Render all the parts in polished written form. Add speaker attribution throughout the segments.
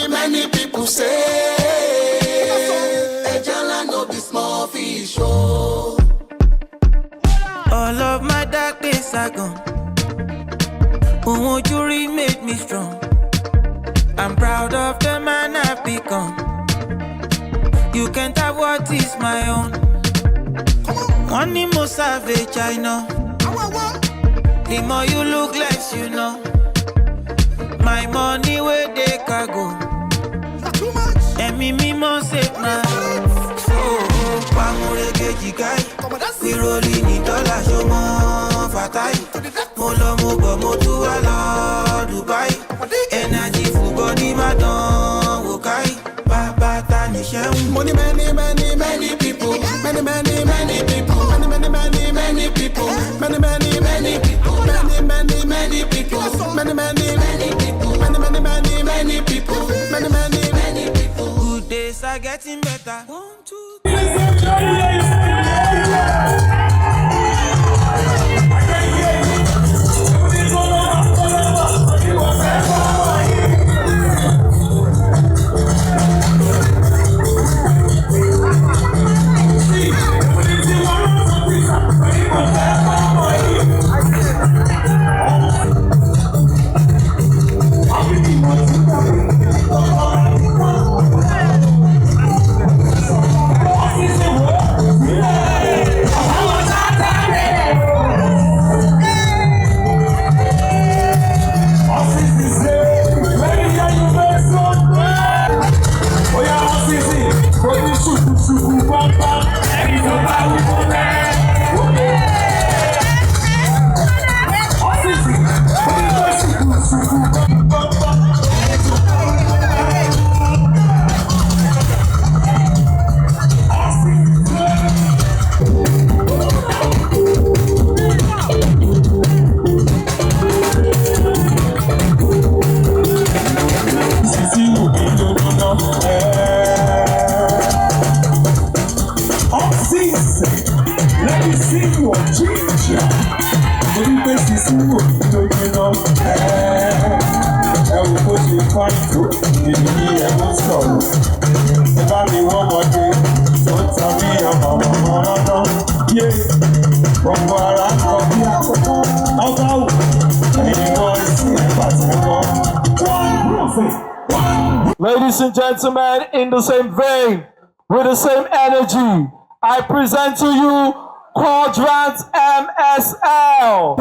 Speaker 1: Many people say Ejala no be small fish. All
Speaker 2: of my dark days are gone. Won't you made me strong? I'm proud of the man I've become. You can't have what is my own. One more savage, I know. The more you look less, you know. My money where they can go. And me must save my. We rolling in dollars, show more fatai. Molo mobo motu ala Dubai. Energy fugoni madon wokai. Baba tani shem.
Speaker 1: Money, many people. Many people. Many people. Many people. Many people. Many people.
Speaker 2: Good days are getting better. 1, 2, 3.
Speaker 3: Let me see your ginger. Let me make you see what you know. I will put you fine too. You need a good story. If I be one more day, don't tell me about my yeah. From where I come here, I'll go.
Speaker 4: Ladies and gentlemen, in the same vein, with the same energy, I present to you Quadrant MSL.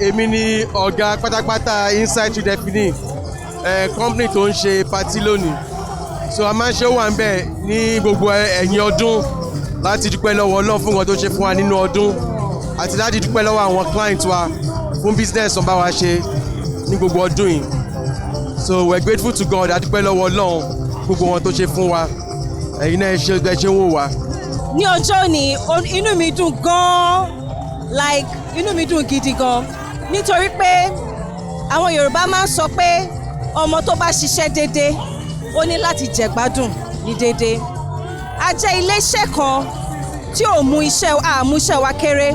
Speaker 5: Èmi ni ọ̀gá pátápátá inside Redefini company tó ń ṣe party lónìí, so a máa ń ṣe Owambe ní gbogbo ẹ̀yìn ọdún láti dúpẹ́ lọ́wọ́ Ọlọ́run fún nǹkan tó ṣe fún wa nínú ọdún àti láti dúpẹ́ lọ́wọ́ àwọn client wa fún business wọn bá wa ṣe ní gbogbo ọdún yìí, so we're grateful to God, a dúpẹ́ lọ́wọ́ Ọlọ́run gbogbo wọn tó ṣe fún wa, ẹ̀yin náà ṣe wò wá.
Speaker 6: Ní ọjọ́ òní inú mi dùn gan-an, like inú mi dùn gidi gan-an nítorí pé àwọn Yorùbá máa ń sọ pé ọmọ tó bá ṣiṣẹ́ déédéé ó ní láti jẹ̀gbádùn ní déédéé. A jẹ́ iléeṣẹ́ kan tí ò mú iṣẹ́ wa kéré,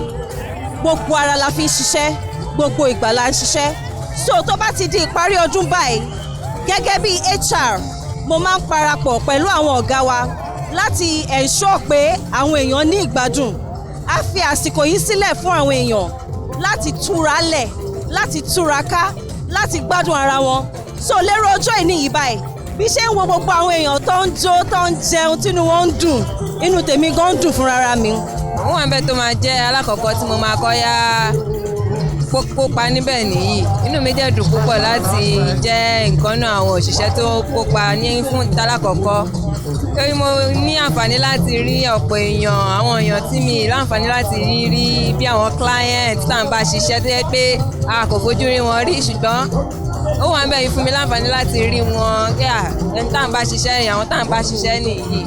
Speaker 6: gbogbo ara la fi ń ṣiṣẹ́, gbogbo ìgbà la ń ṣiṣẹ́. So tó bá ti di ìparí ọdún báyìí, gẹ́gẹ́ bí HR mo máa ń parapọ̀ pẹ̀lú àwọn ọ̀gá wa láti ensure pé àwọn èèyàn ní ìgbádùn. A fi àsìkò yìí sílẹ̀ fún àwọn èèyàn láti túra lẹ̀, láti túraká, láti gbádùn ara wọn. So lérò ọjọ́ ìní yìí báyìí, bí ṣe ń wo gbogbo àwọn èèyàn tó ń jó, tó ń jẹun, tínú wọn ń dùn, inú tèmi gan ń dùn fúnra mi.
Speaker 7: Owambe tó máa jẹ́ alákọ̀ọ́kọ́ tí mo máa kọ́ yá kópa níbẹ̀ nìyí inú mi dẹ̀ dùn púpọ̀ láti jẹ́ nǹkan náà àwọn òṣìṣẹ́ tó kópa ní fún ìtàlákọ̀ọ́kọ́ torí mo ní àǹfààní láti rí ọ̀pọ̀ èèyàn àwọn èèyàn tí mi láǹfààní láti rí bí àwọn client tá à ń bá ṣiṣẹ́ tó yẹ pé a kò fojú rí wọn rí ṣùgbọ́n ó wà ń bẹ̀ yìí fún mi láǹfààní láti rí wọn kí ẹni tá à ń bá ṣiṣẹ́ yìí àwọn tá à ń bá ṣiṣẹ́ nìyí.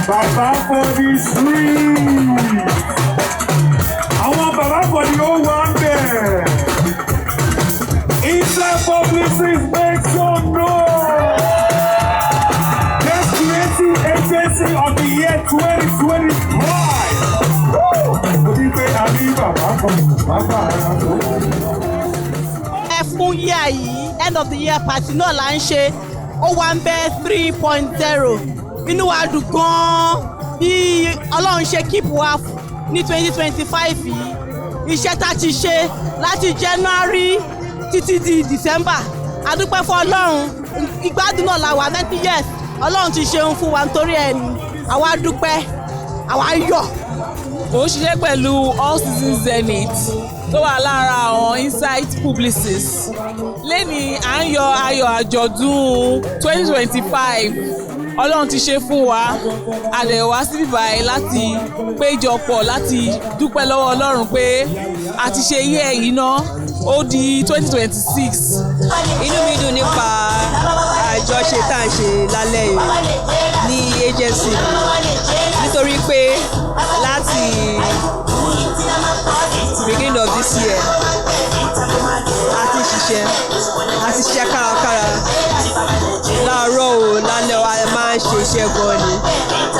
Speaker 3: Baba for the street. Àwọn baba for the Owambe. Inside publicist make some noise. Best creative agency of the year 2025. Onípe àbí bàbá kan bàbá ara tó.
Speaker 6: Fún yíyá yìí end of the year party náà là ń ṣe Owambe 3.0 inú wa dùn gan-an bí Ọlọ́run ṣe keep wa ní 2025 yìí iṣẹ́ tá a ti ṣe láti January títí di December a dúpẹ́ fún Ọlọ́run ìgbádùn náà la wà 90 years Ọlọ́run ti ṣeun fún wa nítorí ẹ̀ ni àwa dúpẹ́ àwa yọ̀.
Speaker 8: Mo ń ṣiṣẹ́ pẹ̀lú All Season Zenith tó wà lára àwọn Insight Publicists lẹ́ni à ń yọ ayọ̀ àjọ̀dún 2025 Ọlọ́run ti ṣe fún wa a lè wá síbí báyìí láti péjọpọ̀ láti dúpẹ́ lọ́wọ́ Ọlọ́run pé a ti ṣe iye ẹ̀yìn náà ó di 2026.
Speaker 6: Inú mi dùn nípa àjọṣe tá à ń ṣe lálẹ́ yìí ní agency nítorí pé láti beginning of this year a ti ṣiṣẹ́ kárakára láàárọ̀ o lálẹ́ o a máa ń ṣe iṣẹ́ gan ni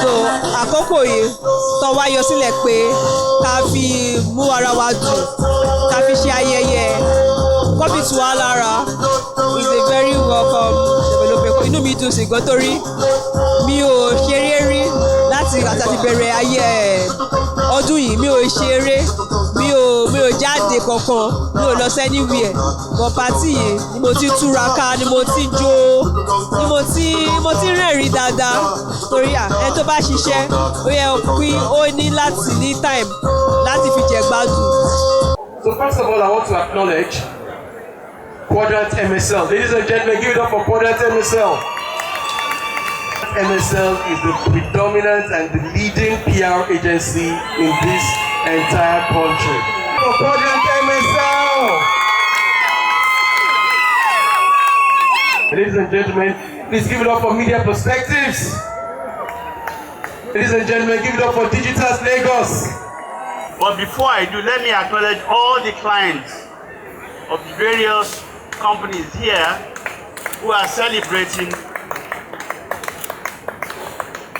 Speaker 6: so àkókò yìí tó wá yọ sílẹ̀ pé ká fi mú ara wa dùn ká fi ṣe ayẹyẹ kọ́bí tu wa lára is a very welcome development inú mi dùn sí gan torí mi ò ṣeré rí láti bẹ̀rẹ̀ ayé ọdún yìí mi ò ṣeré mi ò jáde kankan mi ò lọ anywhere but party yìí ni mo ti túraká ni mo ti jó ni mo ti rẹ́rìn dáadáa torí ẹni tó bá ṣiṣẹ́ ó yẹ kí ó ní láti ní time láti fi jẹ gbádùn.
Speaker 4: So first of all, I want to acknowledge Quadrant MSL. Ladies and gentlemen, give it up for Quadrant MSL. MSL is the predominant and the leading PR agency in this entire country. For Quadrant MSL. Ladies and gentlemen, please give it up for Media Perspectives. Ladies and gentlemen, give it up for Digitas Lagos.
Speaker 9: But before I do, let me acknowledge all the clients of the various companies here who are celebrating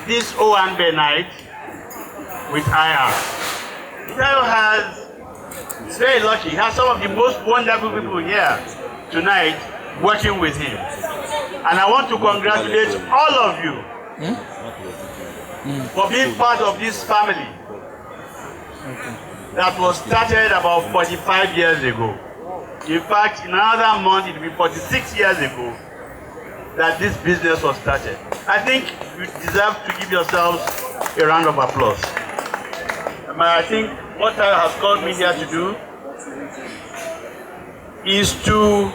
Speaker 9: this Owambe night with IR. It's very lucky. He has some of the most wonderful people here tonight working with him. And I want to congratulate all of you for being part of this family that was started about 45 years ago. In fact, in another month, it will be 46 years ago that this business was started. I think you deserve to give yourselves a round of applause. I think what I have called me here to do is to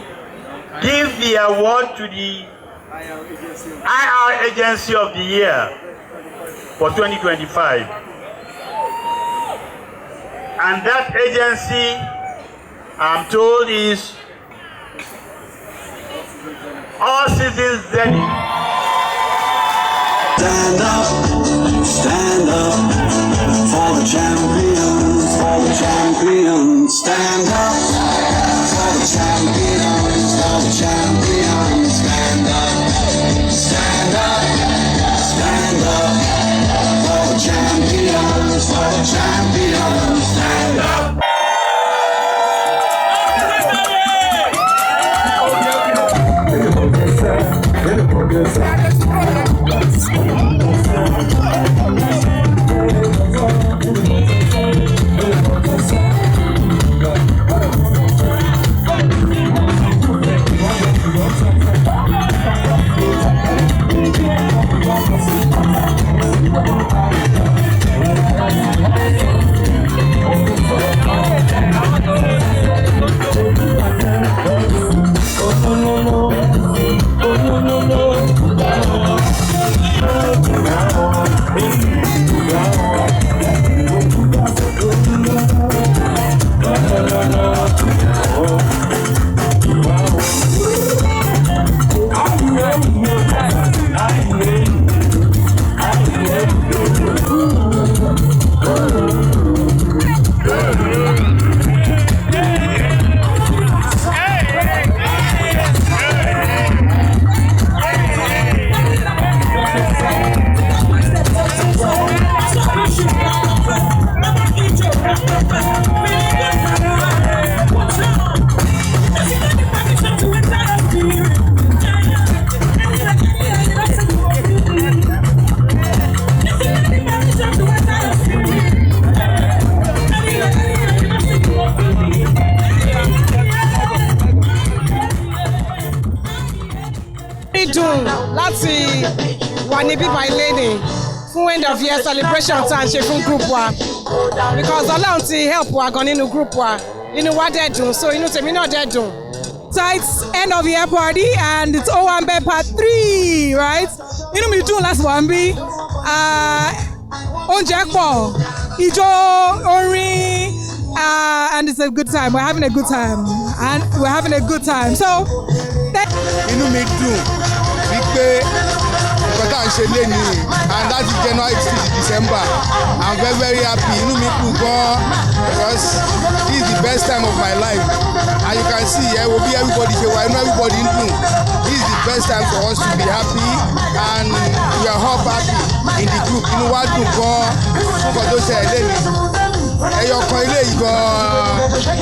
Speaker 9: give the award to the IR Agency of the Year for 2025. And that agency, I'm told, is All Seasons Zenith.
Speaker 1: Stand up for the champions, for the champions. Stand up for the champions, for the champions. Stand up for the champions, for the champions. Stand up.
Speaker 10: láti wà ní bíbá ilé ni fún end of year celebration tá à ń ṣe fún group wa because Ọlọ́run ti help wa gan nínú group wa inú wa dẹ̀ dùn so inú tèmi náà dẹ̀ dùn tonight's end of year party, and it's Owambe part 3, right? Inú mi dùn láti wà níbí. Oúnjẹ pọ̀, ijó, orin, and it's a good time. We're having a good time, So,
Speaker 5: inú mi dùn wípé nǹkan tá à ń ṣe lénìí and that is January to December. I'm very very happy. Inú mi dùn gan because this is the best time of my life and you can see wo bí everybody ṣe wà inú everybody ń dùn. This is the best time for us to be happy and we are all happy in the group. Inú wa dùn gan nǹkan tó ṣe lénìí. Ẹyọkan ilé yìí gan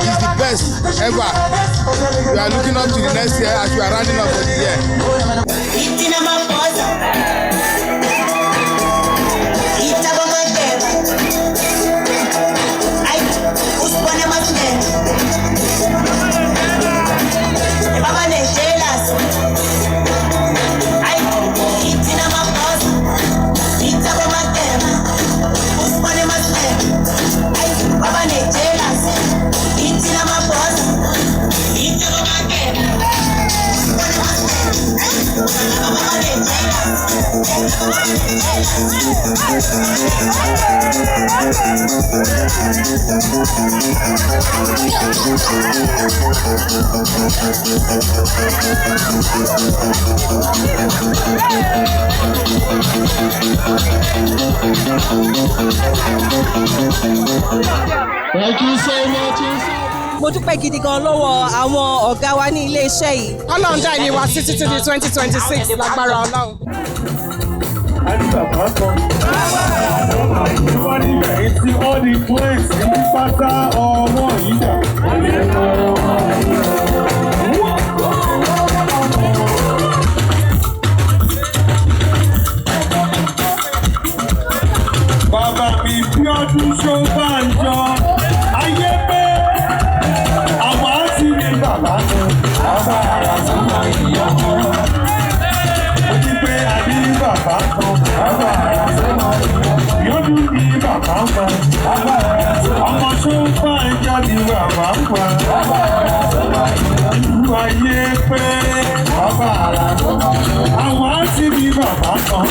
Speaker 5: is the best ever. We are looking up to the next year as we are rounding up for the year.
Speaker 4: Thank you so much.
Speaker 6: Mo dúpẹ́ gidi gan lọ́wọ́ àwọn ọ̀gá wa ní ilé iṣẹ́ yìí.
Speaker 10: Ọlọ́run dá ìní wa títí di 2026 lágbára Ọlọ́run.
Speaker 3: All the place ní pátá ọwọ́ yìí dà. Bàbá mi bí ọdún ṣó bá ń jọ ayé pé àwa ti ní bàbá kan bàbá ara tó máa ń yọ kan. Ó ti pé a ní bàbá kan bàbá ara tó máa ń yọ kan. Yọ́dún ní bàbá kan bàbá ara tó máa ń yọ kan. Ọmọ ṣó bá ń jọ ní bàbá kan bàbá ara tó máa ń yọ kan. Ìlú ayé pé bàbá ara tó máa ń yọ kan. Àwa ti ní bàbá kan.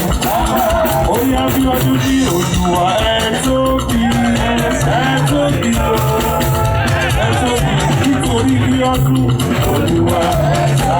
Speaker 3: Ó yá bí ọdún ní Olúwa ẹ tóbi o. Nítorí bí ọdún Olúwa ẹ tóbi.